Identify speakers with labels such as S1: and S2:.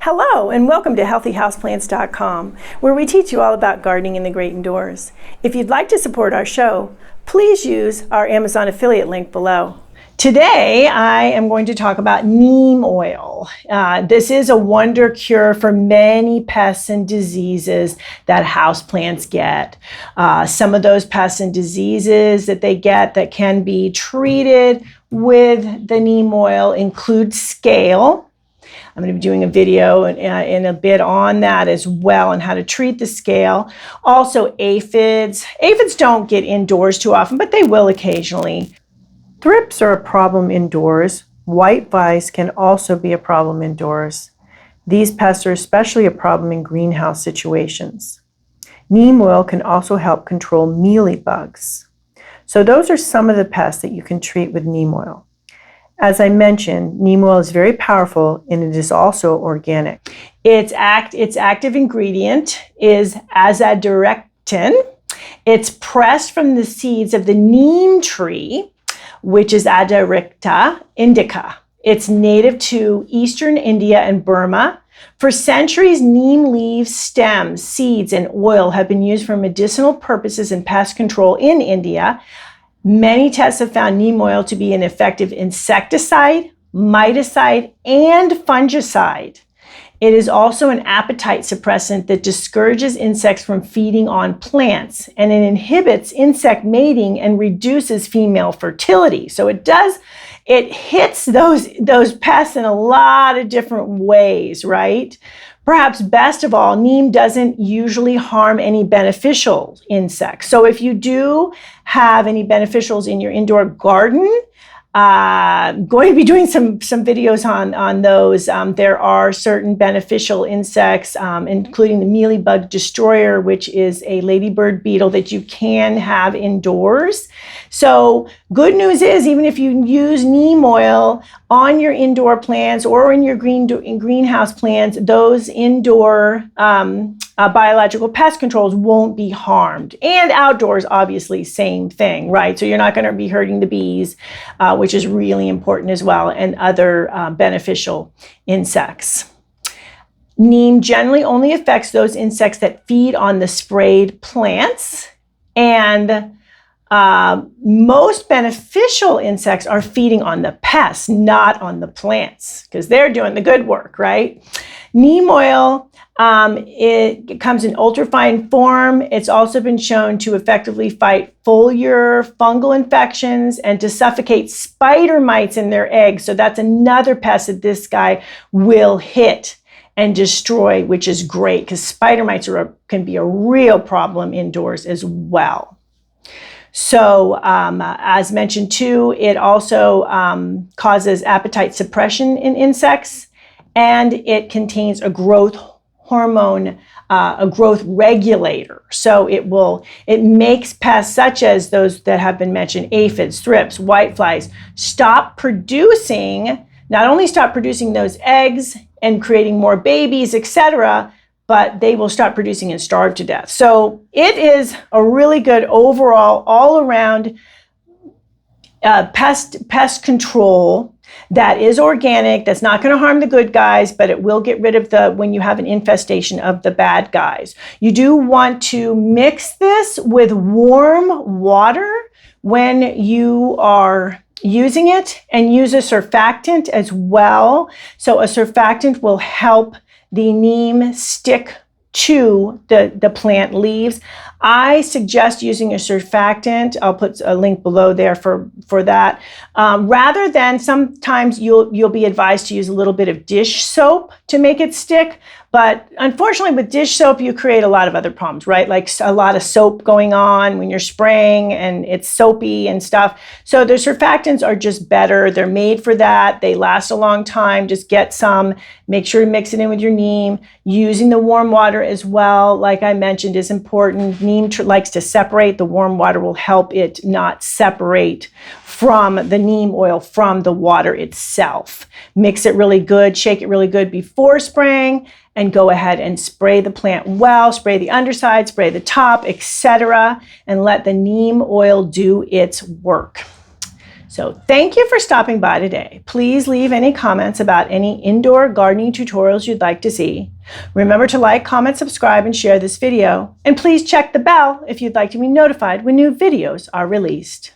S1: Hello and welcome to HealthyHouseplants.com, where we teach you all about gardening in the great indoors. If you'd like to support our show, please use our Amazon affiliate link below. Today I am going to talk about neem oil. This is a wonder cure for many pests and diseases that houseplants get. Some of those pests and diseases that they get that can be treated with the neem oil include scale. I'm going to be doing a video in a bit on that as well, and how to treat the scale. Also aphids. Aphids don't get indoors too often, but they will occasionally. Thrips are a problem indoors. Whiteflies can also be a problem indoors. These pests are especially a problem in greenhouse situations. Neem oil can also help control mealybugs. So those are some of the pests that you can treat with neem oil. As I mentioned, neem oil is very powerful and it is also organic. Its active ingredient is azadirachtin. It's pressed from the seeds of the neem tree, which is Azadirachta indica. It's native to eastern India and Burma. For centuries, neem leaves, stems, seeds, and oil have been used for medicinal purposes and pest control in India. Many tests have found neem oil to be an effective insecticide, miticide, and fungicide. It is also an appetite suppressant that discourages insects from feeding on plants, and it inhibits insect mating and reduces female fertility. So it hits those pests in a lot of different ways, right? Perhaps best of all, neem doesn't usually harm any beneficial insects. So if you do have any beneficials in your indoor garden, going to be doing some videos on those. There are certain beneficial insects, including the mealybug destroyer, which is a ladybird beetle that you can have indoors. So good news is, even if you use neem oil on your indoor plants or in your greenhouse plants, those indoor biological pest controls won't be harmed. And outdoors, obviously, same thing, right? So you're not going to be hurting the bees, which is really important as well, and other beneficial insects. Neem generally only affects those insects that feed on the sprayed plants, and most beneficial insects are feeding on the pests, not on the plants, because they're doing the good work, right? Neem oil, it comes in ultrafine form. It's also been shown to effectively fight foliar fungal infections and to suffocate spider mites in their eggs. So that's another pest that this guy will hit and destroy, which is great, because spider mites can be a real problem indoors as well. So as mentioned too, it also causes appetite suppression in insects, and it contains a growth hormone, a growth regulator. So it makes pests such as those that have been mentioned, aphids, thrips, whiteflies, not only stop producing those eggs and creating more babies, etc., but they will stop producing and starve to death. So it is a really good overall, all-around pest control that is organic, that's not going to harm the good guys, but it will get rid of when you have an infestation of the bad guys. You do want to mix this with warm water when you are using it, and use a surfactant as well. So a surfactant will help the neem stick to the plant leaves. I suggest using a surfactant. I'll put a link below there for that. Rather than, sometimes you'll be advised to use a little bit of dish soap to make it stick. But unfortunately, with dish soap, you create a lot of other problems, right? Like a lot of soap going on when you're spraying, and it's soapy and stuff. So the surfactants are just better. They're made for that. They last a long time. Just get some. Make sure to mix it in with your neem. Using the warm water as well, like I mentioned, is important. Neem likes to separate. The warm water will help it not separate from the neem oil from the water itself. Mix it really good, shake it really good before spraying, and go ahead and spray the plant well, spray the underside, spray the top, etc., and let the neem oil do its work. So thank you for stopping by today. Please leave any comments about any indoor gardening tutorials you'd like to see. Remember to like, comment, subscribe, and share this video. And please check the bell if you'd like to be notified when new videos are released.